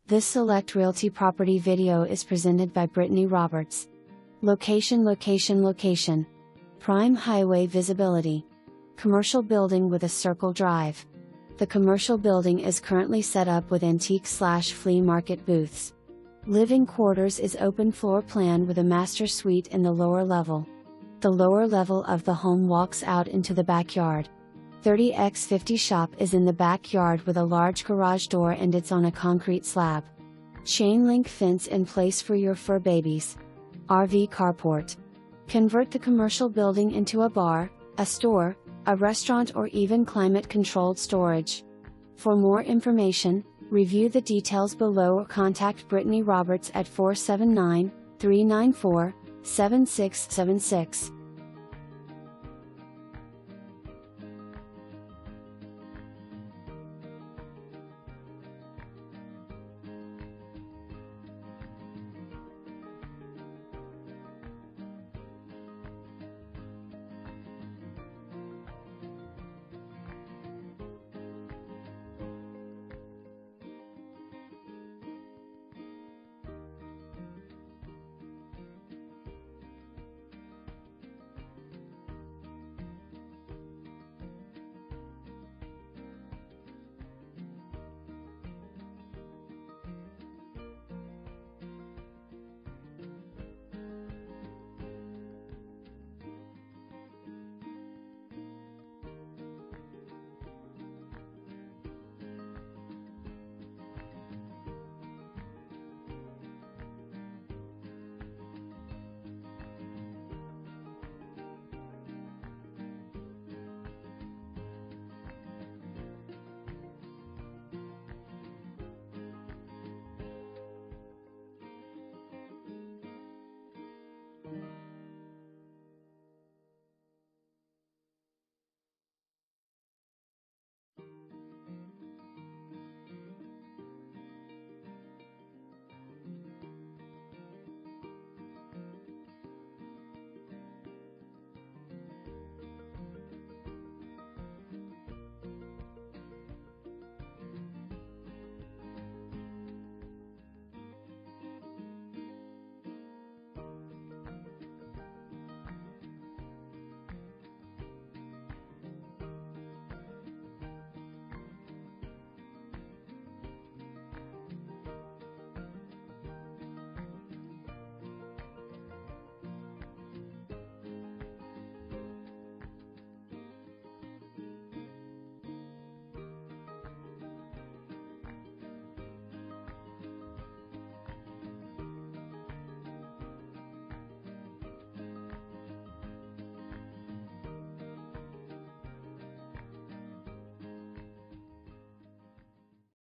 This Select Realty property video is presented by Brittany Roberts. Location. Prime highway visibility. Commercial building with a circle drive. The commercial building is currently set up with antique/flea market booths. Living quarters is open floor plan with a master suite in the lower level. The lower level of the home walks out into the backyard. 30x50 shop is in the backyard with a large garage door and it's on a concrete slab. Chain link fence in place for your fur babies. RV carport. Convert the commercial building into a bar, a store, a restaurant or even climate-controlled storage. For more information, review the details below or contact Brittany Roberts at 479-394-7676.